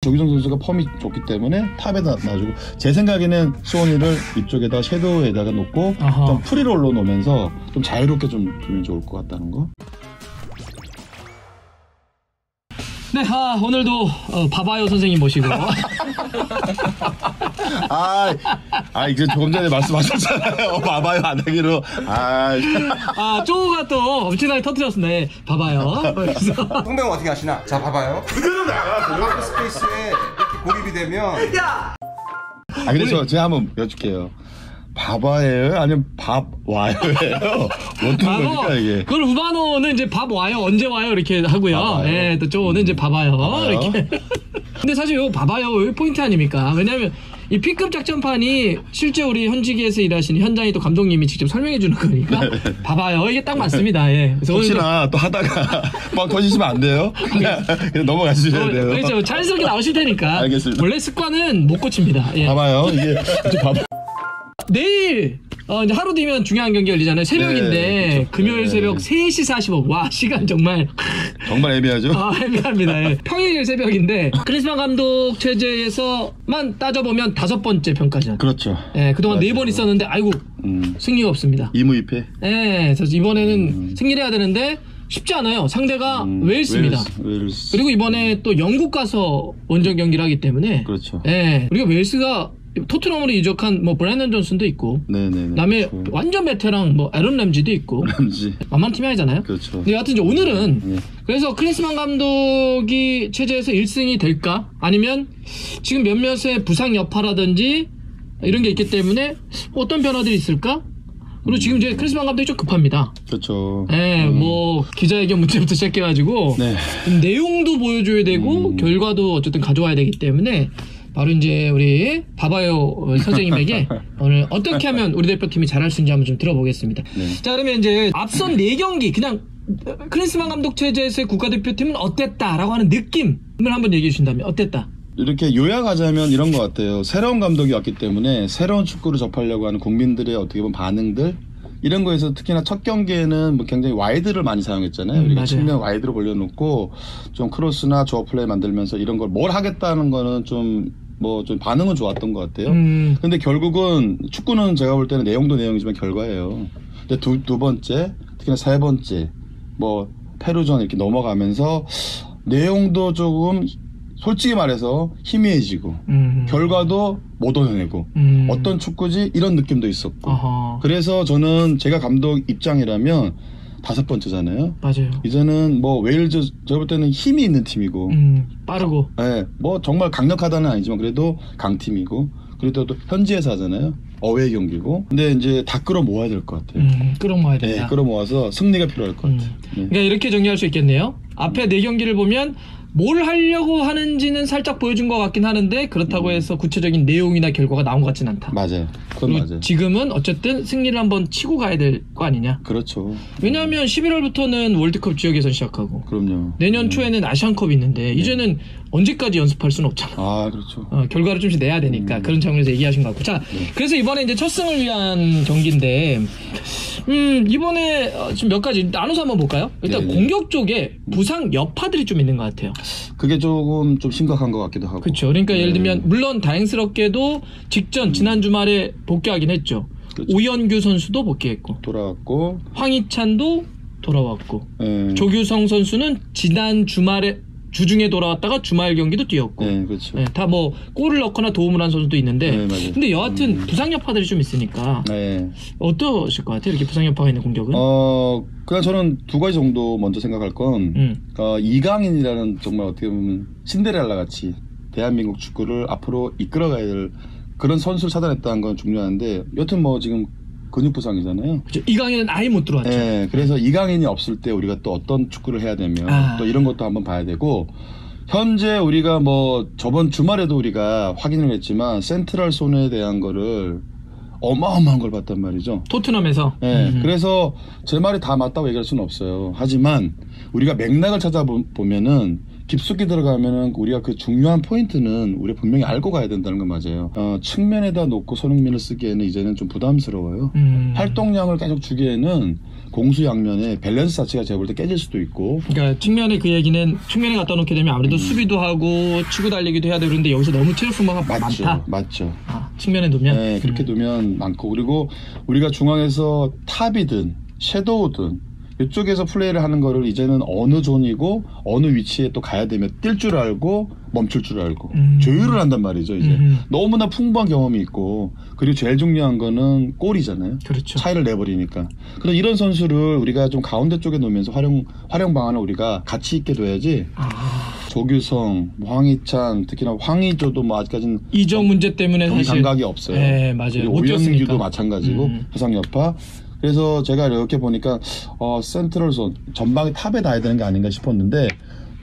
조규성 선수가 펌이 좋기 때문에 탑에다 놔주고 제 생각에는 수원이를 이쪽에다 섀도우에다가 놓고 좀 프리롤로 놓으면서 좀 자유롭게 좀 두면 좋을 것 같다는 거. 네, 오늘도 바바요 선생님 모시고 이제 조금 전에 말씀하셨잖아요. 바바요 안 하기로. 쪼우가 또 엄청나게 터뜨렸습니다. 네, 바바요. 홍병 어떻게 하시나? 자, 봐봐요. 그대로 나가. 스페이스에 이렇게 고립이 되면 그래서 제가 한번 여쭐게요. 바바예요? 아니면 밥 와요예요? 어떤 겁니까 이게? 그걸 우바노는 이제 밥 와요, 언제 와요 이렇게 하고요. 네, 또 쪼우는 이제 바바요 이렇게. 근데 사실 요 바바요 포인트 아닙니까? 왜냐면 이 P급 작전판이 실제 우리 현지기에서 일하시는 현장의 또 감독님이 직접 설명해 주는 거니까 봐봐요. 이게 딱 맞습니다. 예. 그래서 혹시나 또 하다가 막 터지시면 안 돼요? 그냥 넘어가시셔야 돼요. 그렇죠. 자연스럽게 나오실 테니까. 알겠습니다. 원래 습관은 못 고칩니다. 예. 봐봐요. 이게 봐봐. 내일 이제 하루 뒤면 중요한 경기 열리잖아요. 새벽인데 네, 금요일 새벽 3시 45분. 와, 시간 정말 애매하죠? 애매합니다. 예. 평일 새벽인데 크리스만 감독 체제에서만 따져보면 5번째 평가전. 그렇죠. 예, 그동안 4번 있었는데 아이고 승리가 없습니다. 2무2패. 예, 그래서 이번에는 승리를 해야 되는데 쉽지 않아요. 상대가 웨일스입니다. 웨일스. 그리고 이번에 또 영국 가서 원정 경기를 하기 때문에 그렇죠. 예, 우리가 웨일스가 토트넘으로 이적한 뭐 브라이언 존슨도 있고, 그다음에 그렇죠. 완전 베테랑 뭐 에런 램지도 있고, 만만한 팀이 아니잖아요. 그렇죠. 근데 여하튼 이제 오늘은 그래서 크리스만 감독이 체제에서 1승이 될까? 아니면 지금 몇몇의 부상 여파라든지 이런 게 있기 때문에 어떤 변화들이 있을까? 그리고 지금 이제 크리스만 감독이 좀 급합니다. 그렇죠. 예, 뭐 기자회견 문제부터 시작해가지고 내용도 보여줘야 되고 결과도 어쨌든 가져와야 되기 때문에. 바로 이제 우리 바바요 선생님에게 오늘 어떻게 하면 우리 대표팀이 잘할 수 있는지 한번 좀 들어보겠습니다. 자, 그러면 이제 앞선 4경기 그냥 크리스만 감독 체제에서의 국가대표팀은 어땠다라고 하는 느낌을 한번 얘기해 주신다면 어땠다? 이렇게 요약하자면 이런 것 같아요. 새로운 감독이 왔기 때문에 새로운 축구를 접하려고 하는 국민들의 어떻게 보면 반응들 이런 거에서 특히나 첫 경기에는 뭐 굉장히 와이드를 많이 사용했잖아요. 우리가 측면 와이드로 벌려놓고 좀 크로스나 조어 플레이 만들면서 이런 걸 뭘 하겠다는 거는 좀 반응은 좋았던 것 같아요. 근데 결국은 축구는 제가 볼 때는 내용도 내용이지만 결과예요. 근데 두 번째, 특히나 세 번째, 뭐 페루전 이렇게 넘어가면서 내용도 조금 솔직히 말해서 희미해지고 결과도 못 얻어내고 어떤 축구지 이런 느낌도 있었고 그래서 저는 제가 감독 입장이라면 5번째잖아요. 맞아요. 이제는 뭐 웨일즈 제가 볼 때는 힘이 있는 팀이고 빠르고 뭐 정말 강력하다는 아니지만 그래도 강팀이고 그래도 또 현지에서 하잖아요. 어웨이 경기고 근데 이제 다 끌어모아야 될 것 같아요. 끌어모아야 된다. 끌어모아서 승리가 필요할 것 같아요. 그러니까 이렇게 정리할 수 있겠네요. 앞에 4경기를 보면 뭘 하려고 하는지는 살짝 보여준 것 같긴 하는데 그렇다고 해서 구체적인 내용이나 결과가 나온 것 같진 않다. 맞아요. 그건 맞아요. 지금은 어쨌든 승리를 한번 치고 가야 될 거 아니냐. 그렇죠. 왜냐하면 11월부터는 월드컵 지역에선 시작하고 그럼요. 내년 초에는 아시안컵이 있는데 이제는 언제까지 연습할 수는 없잖아. 그렇죠. 결과를 좀씩 내야 되니까 그런 차원에서 얘기하신 것 같고. 자, 그래서 이번에 이제 첫 승을 위한 경기인데 이번에 지금 몇 가지 나눠서 한번 볼까요? 일단 공격 쪽에 부상 여파들이 좀 있는 것 같아요. 그게 조금 좀 심각한 것 같기도 하고. 그렇죠. 그러니까 예를 들면 물론 다행스럽게도 직전 지난 주말에 복귀하긴 했죠. 그렇죠. 오연규 선수도 복귀했고 돌아왔고 황희찬도 돌아왔고 조규성 선수는 지난 주말에 주중에 돌아왔다가 주말 경기도 뛰었고 그렇죠. 다 뭐 골을 넣거나 도움을 한 선수도 있는데 근데 여하튼 부상 여파들이 좀 있으니까 어떠실 것 같아요? 이렇게 부상 여파가 있는 공격은? 그냥 저는 2가지 정도 먼저 생각할 건 이강인이라는 정말 어떻게 보면 신데렐라 같이 대한민국 축구를 앞으로 이끌어가야 될 그런 선수를 찾아냈다는 건 중요한데 여튼 뭐 지금 근육 부상이잖아요. 그렇죠. 이강인은 아예 못 들어왔죠. 그래서 이강인이 없을 때 우리가 또 어떤 축구를 해야 되면 또 이런 것도 한번 봐야 되고 현재 우리가 뭐 저번 주말에도 우리가 확인을 했지만 센트럴 손에 대한 거를 어마어마한 걸 봤단 말이죠. 토트넘에서. 그래서 제 말이 다 맞다고 얘기할 수는 없어요. 하지만 우리가 맥락을 찾아보면은 깊숙이 들어가면은 우리가 그 중요한 포인트는 우리 분명히 알고 가야 된다는 건 맞아요. 측면에다 놓고 손흥민을 쓰기에는 이제는 좀 부담스러워요. 활동량을 계속 주기에는 공수 양면의 밸런스 자체가 제가 볼 때 깨질 수도 있고. 그러니까 측면에 그 얘기는 측면에 갖다 놓게 되면 아무래도 수비도 하고 치고 달리기도 해야 되고 그런데 여기서 너무 체력 소모가 많다. 맞죠. 아, 측면에 놓으면. 네, 그렇게 놓으면 많고 그리고 우리가 중앙에서 탑이든 섀도우든 이쪽에서 플레이를 하는 거를 이제는 어느 존이고 어느 위치에 또 가야 되면 뛸 줄 알고 멈출 줄 알고 조율을 한단 말이죠. 이제 너무나 풍부한 경험이 있고 그리고 제일 중요한 거는 골이잖아요. 그렇죠. 차이를 내버리니까. 그래서 이런 선수를 우리가 좀 가운데 쪽에 놓으면서 활용 방안을 우리가 가치 있게 둬야지. 조규성, 황희찬, 특히나 황희조도 뭐 아직까지는 이적 문제 때문에 사실 감각이 없어요. 네, 맞아요. 그리고 못 오연규도 뛰었으니까. 마찬가지고 부상 여파. 그래서 제가 이렇게 보니까 센트럴존 전방에 탑에 놔야 되는 게 아닌가 싶었는데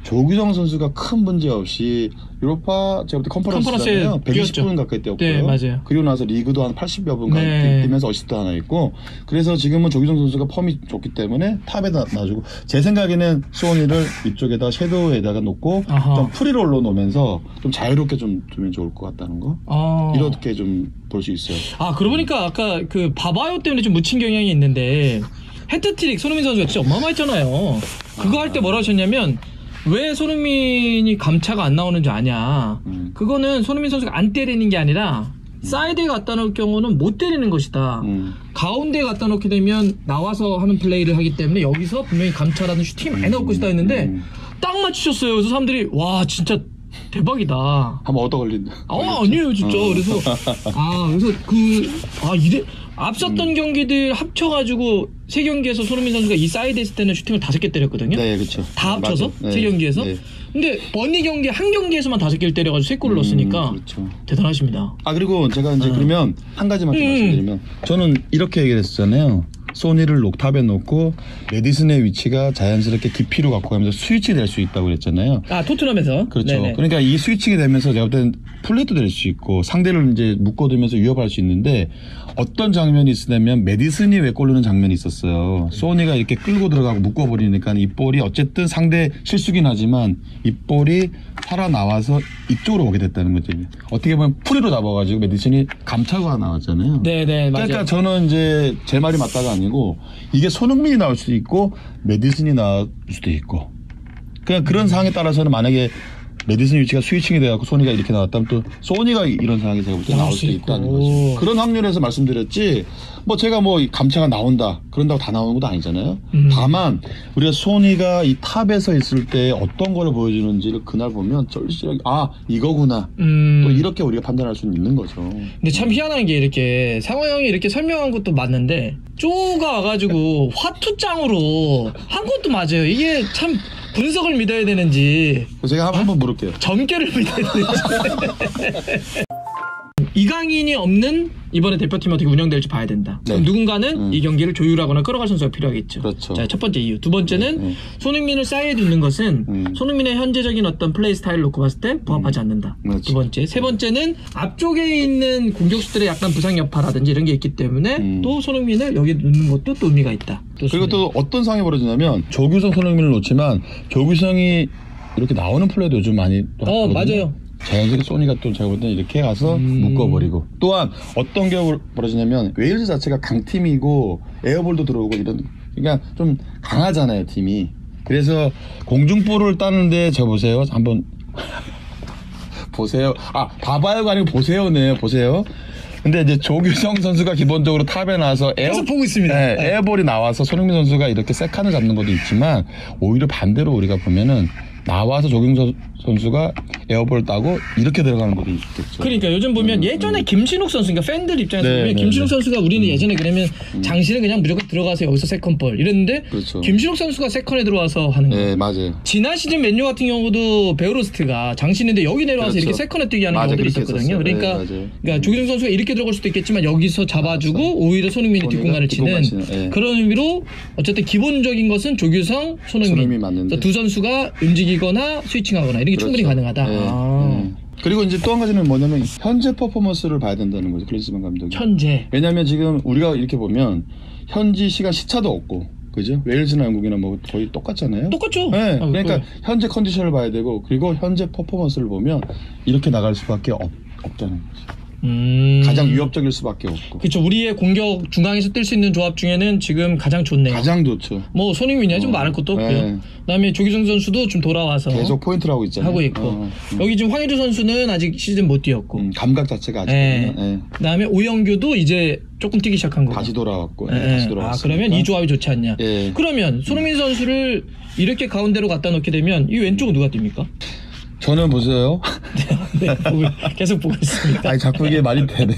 조규성 선수가 큰 문제 없이 유로파 제가 볼 때 컨퍼런스잖아요. 120분 가까이 뛰었고요. 네, 맞아요. 그리고 나서 리그도 한 80여 분 가까이 네. 뛰면서 어시스트 하나 있고 그래서 지금은 조규성 선수가 펌이 좋기 때문에 탑에다 놔주고 제 생각에는 소니를 이쪽에다 섀도우에다가 놓고 아하. 좀 프리롤로 놓으면서 좀 자유롭게 좀 두면 좋을 것 같다는 거 이렇게 좀 볼 수 있어요. 아, 그러고 보니까 아까 그 바바요 때문에 좀 묻힌 경향이 있는데 헤트트릭 손흥민 선수가 진짜 어마어마했잖아요. 그거 할 때 뭐라 하셨냐면 왜 손흥민이 감차가 안 나오는 줄 아냐. 그거는 손흥민 선수가 안 때리는 게 아니라 사이드에 갖다 놓을 경우는 못 때리는 것이다. 가운데에 갖다 놓게 되면 나와서 하는 플레이를 하기 때문에 여기서 분명히 감차라는 슈팅이 많이 나올 것이다 했는데 딱 맞추셨어요. 그래서 사람들이 와 진짜 대박이다. 한번 얻어 걸린다. 아니에요 진짜. 그래서 이래 앞섰던 경기들 합쳐가지고 세 경기에서 손흥민 선수가 이 사이드 했을 때는 슈팅을 5개 때렸거든요. 네, 그렇죠. 다 합쳐서 네, 세 경기에서. 네. 근데 버니 경기 한 경기에서만 5개를 때려가지고 3골을 넣었으니까 그렇죠. 대단하십니다. 그리고 제가 이제 그러면 한 가지만 좀 말씀드리면 저는 이렇게 얘기를 했었잖아요. 소니를 탑에 놓고 메디슨의 위치가 자연스럽게 깊이로 갖고 가면서 스위치 될 수 있다고 그랬잖아요. 토트넘에서. 그렇죠. 네네. 그러니까 이 스위치가 되면서 제가 볼 때는 플레이도 될 수 있고 상대를 이제 묶어두면서 위협할 수 있는데 어떤 장면이 있으냐면 메디슨이 왜 골르는 장면이 있었어요. 소니가 이렇게 끌고 들어가고 묶어버리니까 이 볼이 어쨌든 상대 실수긴 하지만 이 볼이 살아나와서 이쪽으로 오게 됐다는 거죠. 어떻게 보면 풀이로 잡아가지고 메디슨이 감차가 나왔잖아요. 네네 맞아요. 그러니까 저는 이제 제 말이 맞다가 아니고 이게 손흥민이 나올 수도 있고 메디슨이 나올 수도 있고 그냥 그런 상황에 따라서는 만약에 메디슨 위치가 스위칭이 돼갖고 소니가 이렇게 나왔다면 또 소니가 이런 상황에 제가 볼 때 나올 수도 있다는 거죠. 그런 확률에서 말씀드렸지 뭐 제가 뭐 감차가 나온다 그런다고 다 나오는 것도 아니잖아요. 다만 우리가 소니가 이 탑에서 있을 때 어떤 거를 보여주는지를 그날 보면 쩔쩔하게 이거구나 또 이렇게 우리가 판단할 수는 있는 거죠. 근데 참 희한한 게 이렇게 상호 형이 이렇게 설명한 것도 맞는데 쪼가 와가지고 화투장으로 한 것도 맞아요. 이게 참 분석을 믿어야 되는지 제가 한번 물을게요. 점괘를 믿어야 되는지 이강인이 없는 이번에 대표팀이 어떻게 운영될지 봐야 된다. 네. 그럼 누군가는 이 경기를 조율하거나 끌어갈 선수가 필요하겠죠. 그렇죠. 자, 첫 번째 이유. 두 번째는 손흥민을 사이에 두는 것은 손흥민의 현재적인 어떤 플레이 스타일을 놓고 봤을 때 부합하지 않는다. 그렇죠. 두 번째. 세 번째는 앞쪽에 있는 공격수들의 약간 부상 여파라든지 이런 게 있기 때문에 또 손흥민을 여기 놓는 것도 또 의미가 있다. 그리고 또 어떤 상황이 벌어지냐면 조규성 손흥민을 놓지만 조규성이 이렇게 나오는 플레이도 요즘 많이 맞아요. 자연스럽게 소니가 또 제가 볼 때는 이렇게 가서 묶어버리고 또한 어떤 게 벌어지냐면 웨일즈 자체가 강팀이고 에어볼도 들어오고 이런 그러니까 좀 강하잖아요 팀이. 그래서 공중볼을 따는데 저 보세요 한번 보세요. 봐봐요가 아니고 보세요네. 보세요. 근데 이제 조규성 선수가 기본적으로 탑에 나와서 계속 보고 있습니다. 네, 에어볼이 나와서 손흥민 선수가 이렇게 세칸을 잡는 것도 있지만 오히려 반대로 우리가 보면은 나와서 조규성 선수가 에어볼 따고 이렇게 들어가는 것도 있겠죠. 그러니까 요즘 보면 예전에 김신욱 선수, 그러니까 팬들 입장에서 보면 김신욱 선수가 우리는 예전에 그러면 장신은 그냥 무조건 들어가서 여기서 세컨볼 이랬는데 그렇죠. 김신욱 선수가 세컨에 들어와서 하는 거예요. 네, 맞아요. 지난 시즌 맨유 같은 경우도 베어로스트가 장신인데 여기 내려와서 그렇죠. 이렇게 세컨에 뛰게 하는 맞아요. 경우들이 그렇게 있었거든요. 했었어요. 그러니까, 네, 그러니까 조규성 선수가 이렇게 들어갈 수도 있겠지만 여기서 잡아주고 오히려 손흥민이 뒷공간을 치는 네. 그런 의미로 어쨌든 기본적인 것은 조규성, 손흥민 맞는데. 두 선수가 움직이거나 스위칭하거나 이런 게 충분히 가능하다. 네. 그리고 이제 또 한 가지는 뭐냐면 현재 퍼포먼스를 봐야 된다는 거죠. 클린스만 감독이. 현재. 왜냐하면 지금 우리가 이렇게 보면 현지 시간 시차도 없고 그죠? 웨일즈나 영국이나 뭐 거의 똑같잖아요. 똑같죠. 네. 그러니까 현재 컨디션을 봐야 되고 그리고 현재 퍼포먼스를 보면 이렇게 나갈 수밖에 없다는 거죠. 가장 위협적일 수밖에 없고. 그렇죠. 우리의 공격 중앙에서 뛸 수 있는 조합 중에는 지금 가장 좋네요. 가장 좋죠. 뭐 손흥민이야 좀 말할 것도 없고요. 네. 그다음에 조규성 선수도 좀 돌아와서 계속 포인트를 하고 있잖아요. 하고 있고 여기 지금 황의조 선수는 아직 시즌 못 뛰었고 감각 자체가 아직 네. 그다음에 오영규도 이제 조금 뛰기 시작한 거고 다시 돌아왔고 다시 돌아왔으니까. 그러면 이 조합이 좋지 않냐. 그러면 손흥민 선수를 이렇게 가운데로 갖다 놓게 되면 이 왼쪽은 누가 뜁니까? 저는 보세요. 네, 계속 보고 있습니다. 아니 자꾸 이게 말이 되네요.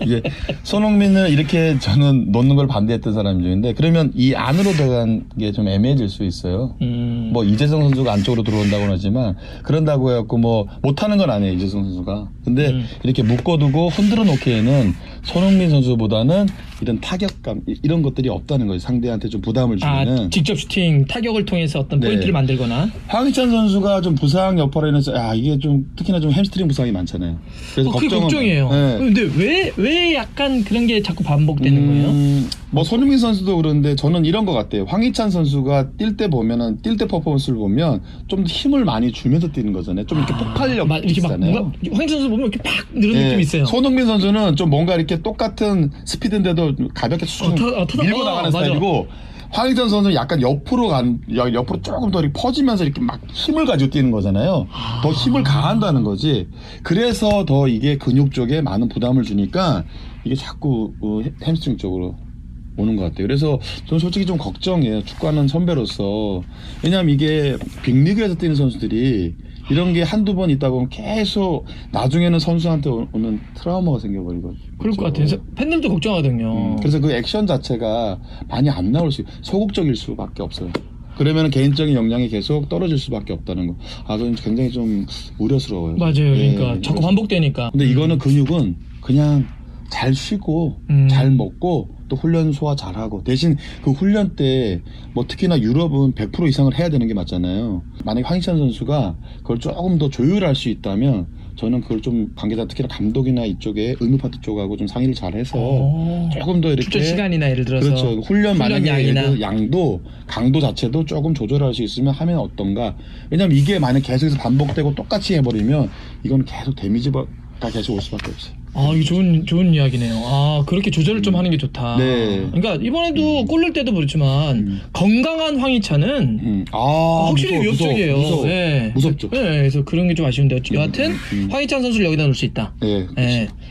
이게 손흥민을 이렇게 저는 놓는 걸 반대했던 사람 중인데 그러면 이 안으로 들어간 게 좀 애매해질 수 있어요. 뭐 이재성 선수가 안쪽으로 들어온다고는 하지만 그런다고 해갖고 뭐 못하는 건 아니에요 이재성 선수가. 근데 이렇게 묶어두고 흔들어 놓기에는 손흥민 선수보다는 이런 타격감 이런 것들이 없다는 거예요. 상대한테 좀 부담을 주면은. 직접 슈팅 타격을 통해서 어떤 포인트를 만들거나. 황희찬 선수가 좀 부상 여파로 인해서 이게 좀 특히나 좀 햄스트링 부상이 많잖아요. 그래서 그게 걱정이에요. 네. 근데 왜 약간 그런 게 자꾸 반복되는 거예요? 뭐 손흥민 선수도 그런데 저는 이런 것 같아요. 황희찬 선수가 뛸 때 보면은 뛸 때 퍼포먼스를 보면 좀 힘을 많이 주면서 뛰는 거잖아요. 좀 이렇게 폭발력 이렇게 막 뭔가 황희찬 선수 보면 이렇게 팍 이런 느낌이 있어요. 손흥민 선수는 좀 뭔가 이렇게 똑같은 스피드인데도 가볍게 쑥 밀고 나가는 스타일이고 황희찬 선수는 약간 옆으로 조금 더 이렇게 퍼지면서 이렇게 막 힘을 가지고 뛰는 거잖아요. 더 힘을 가한다는 거지. 그래서 더 이게 근육 쪽에 많은 부담을 주니까 이게 자꾸 햄스트링 쪽으로 오는 것 같아요. 그래서 저는 솔직히 좀 걱정이에요. 축구하는 선배로서. 왜냐하면 이게 빅리그에서 뛰는 선수들이 이런 게 한두 번 있다 보면 계속 나중에는 선수한테 오는 트라우마가 생겨버리거든요. 그럴 것 같아요. 팬들도 걱정하거든요. 그래서 그 액션 자체가 많이 안 나올 소극적일 수밖에 없어요. 그러면 개인적인 역량이 계속 떨어질 수밖에 없다는 거. 그건 굉장히 좀 우려스러워요. 맞아요. 그러니까 자꾸 반복되니까. 근데 이거는 근육은 그냥 잘 쉬고 잘 먹고 또 훈련 소화 잘하고 대신 그 훈련 때 뭐 특히나 유럽은 100% 이상을 해야 되는 게 맞잖아요. 만약에 황희찬 선수가 그걸 조금 더 조율할 수 있다면 저는 그걸 좀 관계자 특히나 감독이나 이쪽에 의무 파트 쪽하고 좀 상의를 잘해서 조금 더 이렇게 출전 시간이나 예를 들어서 그렇죠. 훈련 만약에 양이나 양도 강도 자체도 조금 조절할 수 있으면 하면 어떤가. 왜냐면 이게 만약 계속해서 반복되고 똑같이 해버리면 이건 계속 데미지가 계속 올 수밖에 없어요. 이거 좋은 이야기네요. 그렇게 조절을 좀 하는 게 좋다. 네. 그러니까 이번에도 골 넣을 때도 그렇지만 건강한 황희찬은 확실히 위협적이에요. 무섭죠. 네, 그래서 그런 게 좀 아쉬운데 여하튼 황희찬 선수를 여기다 놓을 수 있다. 네.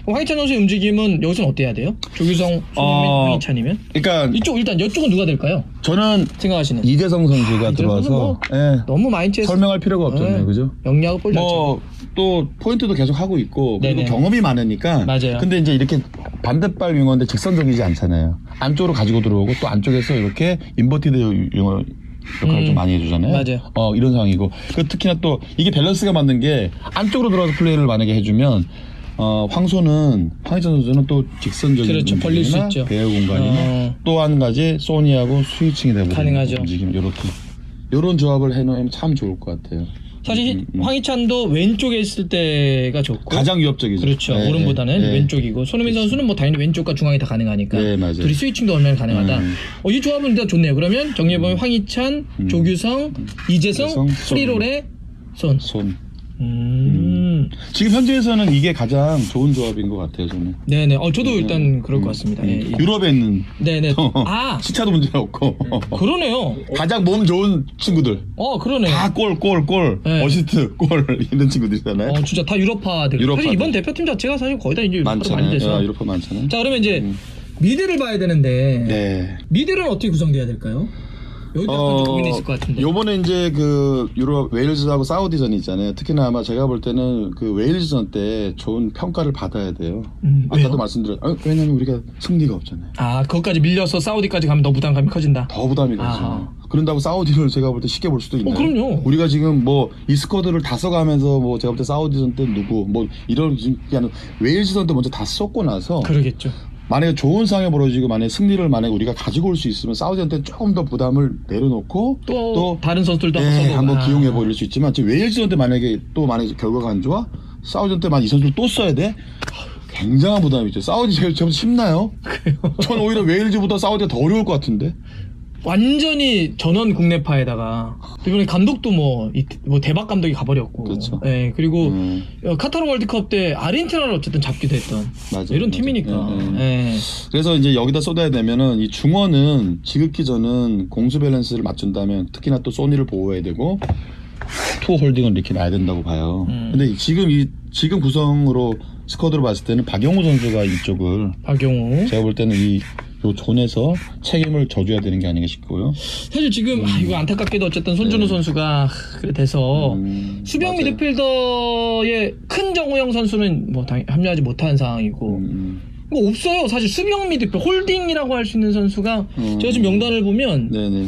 그럼 황희찬 선수의 움직임은 여기서는 어때야 돼요? 조규성, 손흥민, 황희찬이면? 그러니까 이쪽은 누가 될까요? 저는 생각하시는 이재성 선수가 들어와서 너무 마인드에서 설명할 필요가 없잖아요, 그죠? 영리하고 볼 자체. 또 포인트도 계속 하고 있고 그리고 네네. 경험이 많으니까. 맞아요. 근데 이제 이렇게 반대발 윙어인데 직선적이지 않잖아요. 안쪽으로 가지고 들어오고 또 안쪽에서 이렇게 인버티드 윙어 역할을 좀 많이 해주잖아요. 맞아요. 이런 상황이고 특히나 또 이게 밸런스가 맞는 게 안쪽으로 들어가서 플레이를 만약에 해주면 황희찬 선수는 또 직선적인 그렇죠. 벌릴 수 있죠. 배열 공간이나 또 한 가지 소니하고 스위칭이 되고 가능하죠. 움직임 이런 조합을 해놓으면 참 좋을 것 같아요. 사실 황희찬도 왼쪽에 있을 때가 좋고 가장 위협적이죠. 그렇죠. 오른보다는 왼쪽이고 손흥민 선수는 뭐 당연히 왼쪽과 중앙이 다 가능하니까 둘이 스위칭도 얼마나 가능하다. 이 조합은 일단 좋네요. 그러면 정리해보면 황희찬, 조규성, 이재성, 프리롤의 손. 지금 현재에서는 이게 가장 좋은 조합인 것 같아요, 저는. 네네. 저도 일단 그럴 것 같습니다. 유럽에 있는. 네네. 시차도 문제 없고. 그러네요. 가장 몸 좋은 친구들. 그러네요. 다 골, 어시스트, 골 이런 친구들이잖아요. 진짜 다 유럽파들. 사실 이번 대표팀 자체가 사실 거의 다 이제 유럽파로 많이 돼서. 유럽파 많잖아요. 자, 그러면 이제 미드를 봐야 되는데. 미드는 어떻게 구성돼야 될까요? 여기도 약간 좀 고민이 있을 것 같은데. 요번에 이제 그 유럽 웨일즈하고 사우디전이 있잖아요. 특히나 아마 제가 볼 때는 그 웨일즈전 때 좋은 평가를 받아야 돼요. 아까도 말씀드렸죠. 왜냐면 우리가 승리가 없잖아요. 그것까지 밀려서 사우디까지 가면 더 부담감이 커진다. 더 부담이 가죠. 그런다고 사우디를 제가 볼 때 쉽게 볼 수도 있나요? 그럼요. 우리가 지금 뭐 이 스쿼드를 다 써가면서 뭐 제가 볼 때 사우디전 때 누구 뭐 이런 게 아니라 웨일즈전 때 먼저 다 썼고 나서 그러겠죠. 만약에 좋은 상황이 벌어지고 만약에 승리를 만약에 우리가 가지고 올 수 있으면 사우디한테 조금 더 부담을 내려놓고 또 다른 선수들도 한번 기용해 버릴 수 있지만 지금 웨일즈한테 만약에 결과가 안 좋아 사우디한테 만 이 선수를 또 써야 돼. 굉장한 부담이죠. 사우디 제가 쉽나요? 전 오히려 웨일즈보다 사우디가 더 어려울 것 같은데. 완전히 전원 국내파에다가 이번에 감독도 뭐 대박 감독이 가버렸고, 그렇죠. 예, 그리고 카타르 월드컵 때 아르헨티나를 어쨌든 잡기도 했던 맞아, 이런 맞아. 팀이니까. 예. 그래서 이제 여기다 쏟아야 되면은 이 중원은 지극히 저는 공수 밸런스를 맞춘다면 특히나 또 소니를 보호해야 되고 투 홀딩을 이렇게 놔야 된다고 봐요. 근데 지금 구성으로 스쿼드로 봤을 때는 박용우 선수가 이쪽을 박용우 제가 볼 때는 요 존에서 책임을 져줘야 되는 게 아닌가 싶고요. 사실 지금 이거 안타깝게도 어쨌든 손준호 선수가 그래 돼서 수비형 맞아요. 미드필더의 큰 정우영 선수는 뭐 당연히 합류하지 못한 상황이고 뭐 없어요. 사실 수비형 미드필더 홀딩이라고 할 수 있는 선수가 제가 지금 명단을 보면 네네.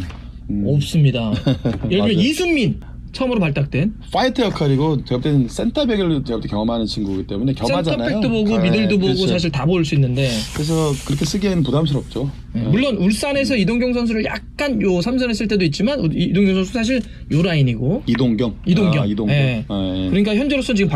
없습니다. 예를 들면 맞아요. 이순민 처음으로 발탁된 파이터 역할이고 제가 볼 때는 센터백을 제가 볼 때 경험하는 친구이기 때문에 겸하잖아요. 센터백도 보고 미들도 보고 그렇죠. 사실 다 볼 수 있는데 그래서 그렇게 쓰기에는 부담스럽죠. 물론 울산에서 이동경 선수를 약간 요 삼선에 쓸 때도 있지만 이동경 선수 사실 요 라인이고 이동경. 예. 예. 그러니까 현재로서는 지금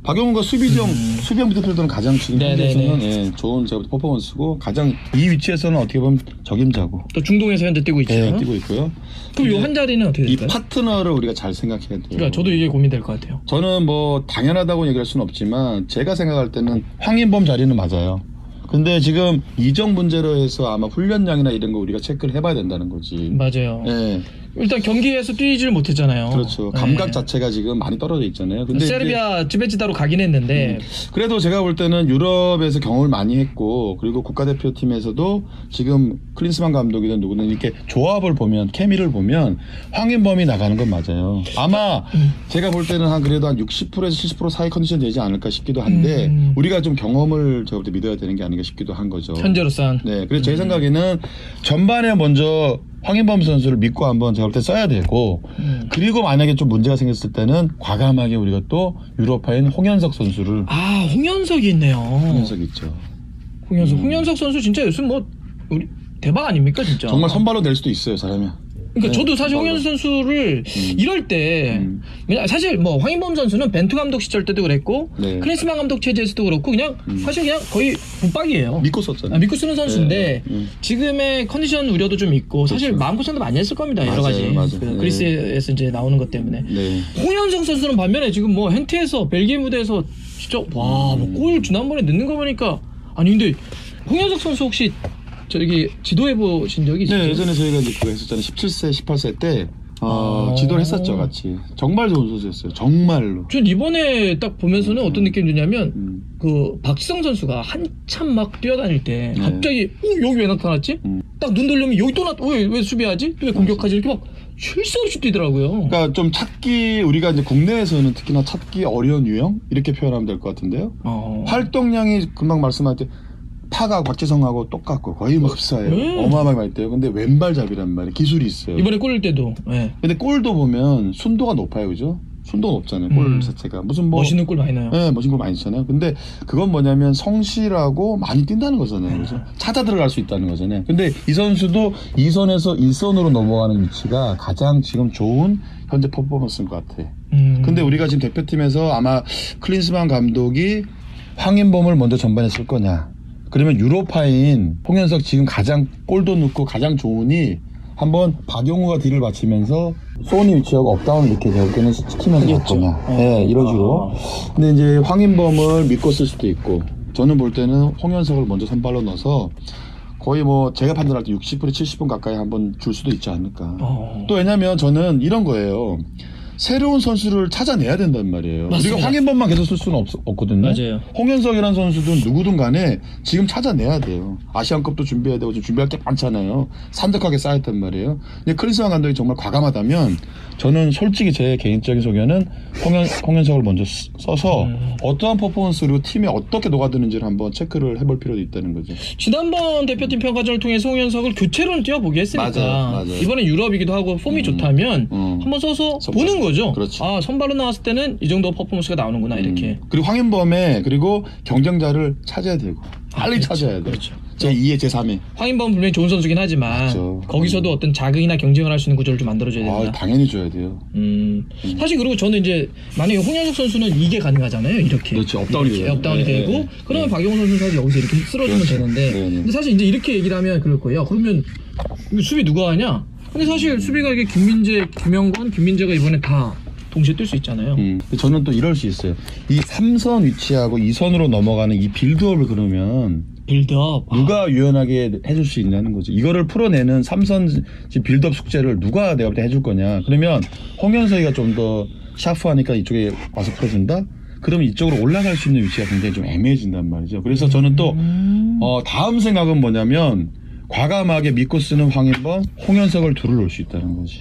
박용우가 수비형 미드필더는 가장 지금 현재에서는 예, 좋은 제가 볼 때 퍼포먼스고 가장 이 위치에서는 어떻게 보면 적임자고 또 중동에서 현재 뛰고 있죠. 예, 뛰고 있고요. 그럼 요 한 자리는 어떻게 이 될까요? 파트너를 우리가 잘 생각해야 돼요. 그러니까 저도 이게 고민될 것 같아요. 저는 뭐 당연하다고 얘기할 수는 없지만 제가 생각할 때는 황인범 자리는 맞아요. 근데 지금 이적 문제로 해서 아마 훈련량이나 이런 거 우리가 체크를 해봐야 된다는 거지. 맞아요. 예. 일단 경기에서 뛰지를 못했잖아요. 그렇죠. 예. 감각 자체가 지금 많이 떨어져 있잖아요. 근데 세르비아 즈베지다로 가긴 했는데 그래도 제가 볼 때는 유럽에서 경험을 많이 했고 그리고 국가대표팀에서도 지금 클린스만 감독이든 누구든 이렇게 조합을 보면 케미를 보면 황인범이 나가는 건 맞아요. 아마 제가 볼 때는 한 그래도 한 60%에서 70% 사이 컨디션 되지 않을까 싶기도 한데 우리가 좀 경험을 제가 볼 때 믿어야 되는 게 아닌가 싶기도 한 거죠. 현재로선 네, 그래서 제 생각에는 전반에 먼저 황인범 선수를 믿고 한번 제가 볼 때 써야 되고 그리고 만약에 좀 문제가 생겼을 때는 과감하게 우리가 또 유럽파인 홍현석 선수를 홍현석이 있네요. 홍현석 있죠. 홍현석 선수 진짜 요즘 뭐 우리 대박 아닙니까 진짜. 정말 선발로 낼 수도 있어요, 사람이. 그러니까 네, 저도 사실 선발로. 홍현석 선수를 이럴 때 사실 뭐 황인범 선수는 벤투 감독 시절 때도 그랬고 네. 클린스만 감독 체제에서도 그렇고 그냥 사실 그냥 거의 붙박이에요. 믿고 썼잖아요. 믿고 쓰는 선수인데 네. 지금의 컨디션 우려도 좀 있고 사실 그렇죠. 마음고생도 많이 했을 겁니다. 여러 가지 맞아요. 그 네. 그리스에서 이제 나오는 것 때문에. 네. 홍현석 선수는 반면에 지금 뭐 hen트에서 벨기에 무대에서 진짜 와골 지난번에 넣는 거 보니까 아니 근데 홍현석 선수 혹시 저기 지도해 보신 적이 있어요? 네, 예전에 저희가 이제 그거 했었잖아요. 17세, 18세 때 지도를 했었죠, 같이. 정말 좋은 선수였어요. 정말로. 전 이번에 딱 보면서는 어떤 느낌이 드냐면 그 박지성 선수가 한참 막 뛰어다닐 때 갑자기 여기 왜 나타났지? 딱 눈 돌리면 여기 또 왜 수비하지? 또 왜 공격하지? 이렇게 막 쉴 새 없이 뛰더라고요. 그러니까 좀 찾기 우리가 이제 국내에서는 특히나 찾기 어려운 유형 이렇게 표현하면 될 것 같은데요. 활동량이 금방 말씀할 때 타가 박지성하고 똑같고 거의 뭐 흡사해요. 어마어마하게 많이 뛰어요. 근데 왼발잡이란 말이에요. 기술이 있어요. 이번에 골 때도. 네. 근데 골도 보면 순도가 높아요, 그죠? 순도가 높잖아요. 골 자체가 무슨 뭐 멋있는 골 많이 나요. 네, 멋진 골 많이 잖아요. 근데 그건 뭐냐면 성실하고 많이 뛴다는 거잖아요. 그래서 찾아 들어갈 수 있다는 거잖아요. 근데 이 선수도 2선에서 1선으로 넘어가는 위치가 가장 지금 좋은 현재 퍼포먼스인 것 같아. 근데 우리가 지금 대표팀에서 아마 클린스만 감독이 황인범을 먼저 전반에 쓸 거냐. 그러면 유로파인 홍현석 지금 가장 골도 넣고 가장 좋으니 한번 박용우가 딜을 받치면서 소니 위치하고 업다운을 이렇게 대학교는 시키면서 갈 거냐. 네, 이런 식으로. 근데 이제 황인범을 믿고 쓸 수도 있고 저는 볼 때는 홍현석을 먼저 선발로 넣어서 거의 뭐 제가 판단할 때 60% 70분 가까이 한번 줄 수도 있지 않을까. 또 왜냐면 저는 이런 거예요. 새로운 선수를 찾아내야 된단 말이에요. 맞습니다. 우리가 황인범만 계속 쓸 수는 없거든요. 맞아요. 홍현석이라는 선수든 누구든 간에 지금 찾아내야 돼요. 아시안컵도 준비해야 되고 지금 준비할 게 많잖아요. 산적하게 쌓였단 말이에요. 근데 클린스만 감독이 정말 과감하다면 저는 솔직히 제 개인적인 소견은 홍현석을 먼저 써서 어떠한 퍼포먼스 그리고 팀에 어떻게 녹아드는지를 한번 체크를 해볼 필요도 있다는 거죠. 지난번 대표팀 평가전을 통해서 홍현석을 교체로는 뛰어보게 했으니까 맞아요. 이번에 유럽이기도 하고 폼이 좋다면 한번 써서 선발. 보는 거죠. 그렇지. 아 선발로 나왔을 때는 이 정도 퍼포먼스가 나오는구나 이렇게. 그리고 황인범의 그리고 경쟁자를 찾아야 되고 빨리 찾아야 돼요. 그렇죠. 제2의 제3의. 황인범 분명히 좋은 선수긴 하지만 그렇죠. 거기서도 어떤 자극이나 경쟁을 할 수 있는 구조를 좀 만들어줘야 된다. 당연히 줘야 돼요. 사실 그리고 저는 이제 만약에 홍현석 선수는 이게 가능하잖아요. 이렇게. 그렇죠. 업다운이 이렇게 돼요. 업다운이 네, 되고 네, 그러면 박용호 선수는 사실 여기서 이렇게 쓸어주면 그렇죠. 되는데 네, 네. 근데 사실 이제 이렇게 얘기를 하면 그럴 거예요. 그러면 이거 수비 누가 하냐? 근데 사실 수비가 이게 김민재, 김영권, 김민재가 이번에 다 동시에 뛸 수 있잖아요. 저는 또 이럴 수 있어요. 이 3선 위치하고 2선으로 넘어가는 이 빌드업을 그러면 빌드업. 누가 유연하게 해줄 수 있냐는 거지. 이거를 풀어내는 3선 빌드업 숙제를 누가 내가 볼 때 해줄 거냐. 그러면 홍현석이가 좀 더 샤프하니까 이쪽에 와서 풀어준다? 그러면 이쪽으로 올라갈 수 있는 위치가 굉장히 좀 애매해진단 말이죠. 그래서 저는 또 다음 생각은 뭐냐면 과감하게 믿고 쓰는 황인범, 홍현석을 둘을 놓을 수 있다는 거지.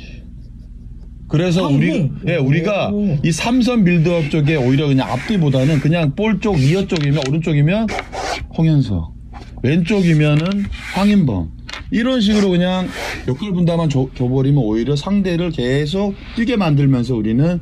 그래서 우리가 이 3선 빌드업 쪽에 오히려 그냥 앞뒤보다는 그냥 볼 쪽, 니어 쪽이면 오른쪽이면 홍현석, 왼쪽이면은 황인범 이런 식으로 그냥 역할 분담만 줘버리면 오히려 상대를 계속 뛰게 만들면서 우리는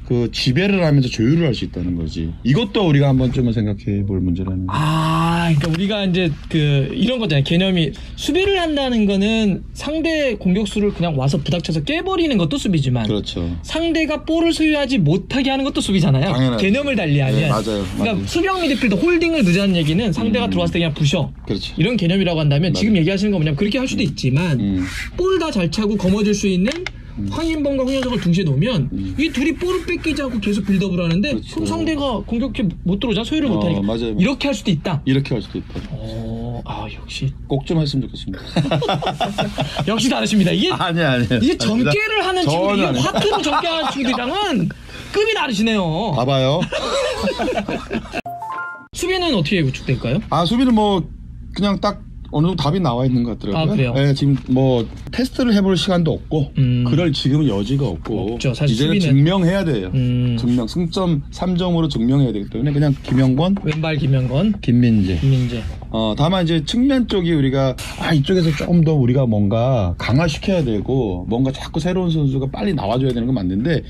그 지배를 하면서 조율을 할 수 있다는 거지. 이것도 우리가 한 번쯤은 생각해 볼 문제라는 거지. 그러니까 우리가 이제 그 이런 거잖아요. 개념이 수비를 한다는 거는 상대 공격수를 그냥 와서 부닥쳐서 깨버리는 것도 수비지만, 그렇죠. 상대가 볼을 소유하지 못하게 하는 것도 수비잖아요. 당연하죠. 개념을 달리하면. 네, 맞아요. 그러니까 수비형 미드필더 홀딩을 늦어하는 얘기는 상대가 들어왔을 때 그냥 부셔. 그렇지. 이런 개념이라고 한다면 맞아요. 지금 얘기하시는 거 뭐냐면 그렇게 할 수도 있지만 볼 다 잘 차고 거머쥘 수 있는 황인범과 홍현석을 동시에 놓으면 이 둘이 볼을 뺏기지 않고 계속 빌드업을 하는데, 그렇죠. 그럼 상대가 공격해 못 들어오잖아. 소유를 못 하니까. 맞아요. 이렇게 할 수도 있다. 이렇게 할 수도 있다. 역시 꼭 좀 했으면 좋겠습니다. 역시 다르십니다. 이게 아니야. 이게 전개를 하는 친구들, 이게 아니야. 화투로 전개하는 친구들이랑은 급이 다르시네요. 봐봐요. 수비는 어떻게 구축될까요? 수비는 뭐 그냥 딱 어느 정도 답이 나와 있는 것 같더라고요. 그래요? 네, 지금 뭐 테스트를 해볼 시간도 없고 그럴 지금은 여지가 없고 없죠. 사실 이제는 수비는 증명해야 돼요. 증명 승점 3점으로 증명해야 되기 때문에 그냥 김영권, 왼발 김영권, 김민재. 다만 이제 측면 쪽이 우리가 이쪽에서 조금 더 우리가 뭔가 강화시켜야 되고 뭔가 자꾸 새로운 선수가 빨리 나와줘야 되는 건 맞는데,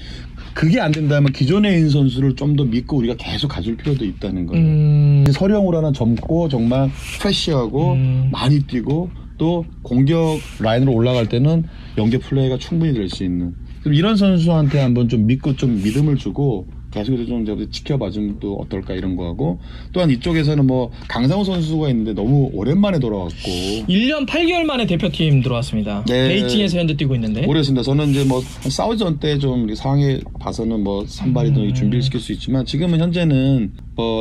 그게 안 된다면 기존에 있는 선수를 좀 더 믿고 우리가 계속 가줄 필요도 있다는 거예요. 서령으로 하나 젊고 정말 프레시하고 많이 뛰고 또 공격 라인으로 올라갈 때는 연계 플레이가 충분히 될 수 있는, 이런 선수한테 한번 좀 믿고 좀 믿음을 주고 계속해서 좀 지켜봐주면 또 어떨까 이런 거하고, 또한 이쪽에서는 뭐 강상우 선수가 있는데 너무 오랜만에 돌아왔고 1년 8개월 만에 대표팀 들어왔습니다. 네. 베이징에서 현재 뛰고 있는데. 오래했습니다. 저는 이제 뭐 사우디전 때 좀 상황에 봐서는 뭐 선발이든 준비를 시킬 수 있지만 지금은 현재는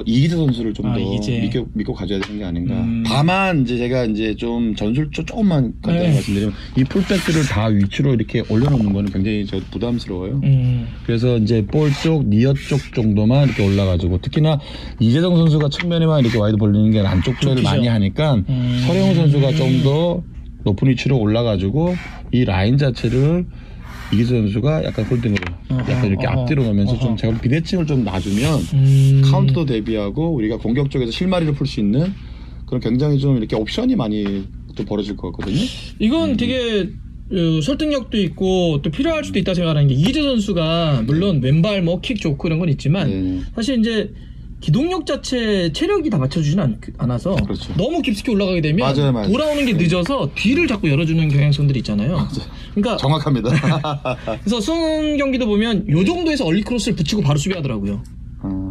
이기재 선수를 좀 더 믿고 가져야 되는 게 아닌가. 다만 이제 제가 이제 좀 전술 조금만 간단히 말씀드리면 이 풀백들을 다 위치로 이렇게 올려놓는 거는 굉장히 저 부담스러워요. 그래서 이제 볼 쪽, 니어 쪽 정도만 이렇게 올라가지고, 특히나 이재성 선수가 측면에만 이렇게 와이드 벌리는 게 아니라 안쪽 플레이를 많이 하니까 서령우 선수가 좀 더 높은 위치로 올라가지고 이 라인 자체를 이기재 선수가 약간 홀딩으로 약간 이렇게 앞뒤로 놓으면서 좀 제가 비대칭을 좀 놔주면 카운터도 대비하고 우리가 공격 쪽에서 실마리를 풀 수 있는 그런 굉장히 좀 이렇게 옵션이 많이 좀 벌어질 것 같거든요. 이건 되게 설득력도 있고 또 필요할 수도 있다 생각하는 게, 이기재 선수가 물론 왼발 뭐 킥 좋고 이런 건 있지만 사실 이제 기동력 자체 체력이 다 맞춰주진 않아서 그렇죠. 너무 깊숙이 올라가게 되면 맞아요. 돌아오는 게 늦어서 뒤를 자꾸 열어주는 경향성들이 있잖아요. 그러니까 정확합니다. 그래서 수원 경기도 보면 요 정도에서 얼리 크로스를 붙이고 바로 수비하더라고요.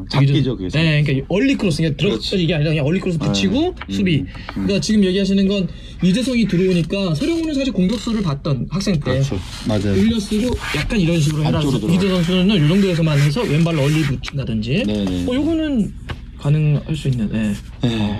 잡기죠, 그게. 네, 그러니까 얼리 크로스, 그러니까 들어가서 이게 아니라 그냥 얼리 크로스 붙이고 수비. 그러니까 지금 얘기하시는 건 이재성이 들어오니까 서령우는 사실 공격수를 봤던 학생 때 그렇죠. 맞아요. 올려쓰고 약간 이런 식으로 해라. 안쪽으로 이재 선수는 이 정도에서만 해서 왼발로 얼리 붙인다든지. 요거는 가능할 수 있는.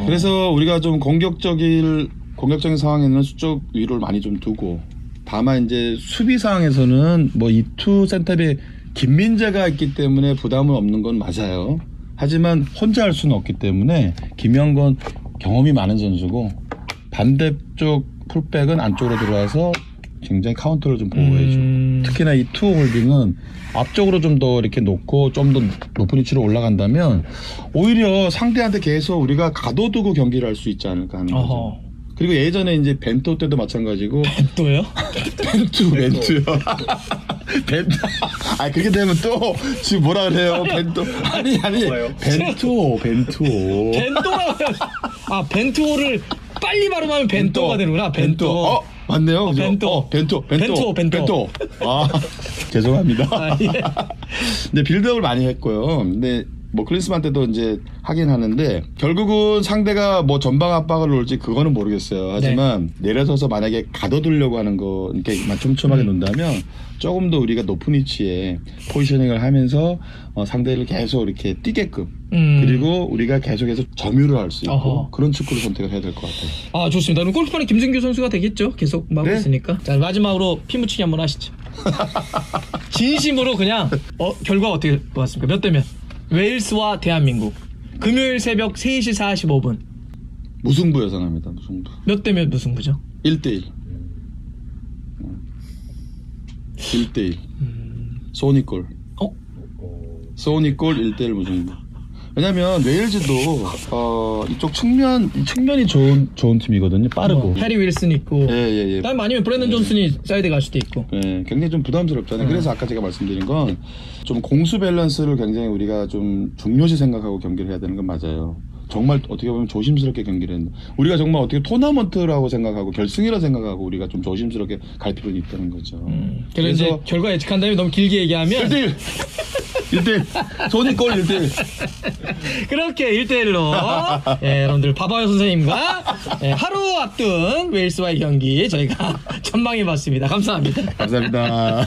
그래서 우리가 좀 공격적인 상황에는 수적 위로를 많이 좀 두고, 다만 이제 수비 상황에서는 뭐 이 투 센터에 김민재가 있기 때문에 부담은 없는 건 맞아요. 하지만 혼자 할 수는 없기 때문에 김영권 경험이 많은 선수고, 반대쪽 풀백은 안쪽으로 들어와서 굉장히 카운터를 좀 보호해줘. 특히나 이 투 홀딩은 앞쪽으로 좀 더 이렇게 놓고 좀 더 높은 위치로 올라간다면 오히려 상대한테 계속 우리가 가둬두고 경기를 할 수 있지 않을까 하는 거죠. 그리고 예전에 이제 벤토 때도 마찬가지고. 벤토요? 벤투요. 벤투. 그렇게 되면 또 지금 뭐라 그래요? 벤토. 아니. 벤투. 벤토가 벤투를 빨리 발음하면 벤토가 되는구나. 벤토. 맞네요. 벤토. 죄송합니다. 근데 빌드업을 많이 했고요. 근데 뭐 클린스만 때도 이제 하긴 하는데 결국은 상대가 뭐 전방 압박을 놓을지 그거는 모르겠어요. 하지만 내려서서 만약에 가둬두려고 하는 거 이렇게 촘촘하게 논다면 조금 더 우리가 높은 위치에 포지셔닝을 하면서 상대를 계속 이렇게 뛰게끔 그리고 우리가 계속해서 점유를 할 수 있고 그런 축구를 선택을 해야 될 것 같아요. 아 좋습니다. 그럼 골키퍼는 김준규 선수가 되겠죠. 계속 막고 네. 있으니까. 자 마지막으로 피 묻히기 한번 하시죠. 진심으로 그냥 결과 어떻게 될 것 같습니까? 몇 대면? 웨일스와 대한민국 금요일 새벽 3시 45분 무승부 예상합니다. 무승부. 몇 대면 무승부죠? 1대1. 1대1. 소니골. 소니골 1대1 무승부. 왜냐면 웨일즈도 이쪽 측면이 좋은 팀이거든요. 빠르고. 해리 윌슨 있고. 예. 다음 아니면 브랜든 존슨이 사이드 갈 수도 있고. 예, 굉장히 좀 부담스럽잖아요. 그래서 아까 제가 말씀드린 건 좀 공수 밸런스를 굉장히 우리가 좀 중요시 생각하고 경기를 해야 되는 건 맞아요. 정말 어떻게 보면 조심스럽게 경기를 했는데 우리가 정말 어떻게 토너먼트라고 생각하고 결승이라 생각하고 우리가 좀 조심스럽게 갈 필요는 있다는 거죠. 그래서 이제 결과 예측한 다음에 너무 길게 얘기하면 1대1 1대1 소니골 1대1 그렇게 1대1로 여러분들 바바요 선생님과 하루 앞둔 웨일스와의 경기 저희가 전망해봤습니다. 감사합니다. 감사합니다.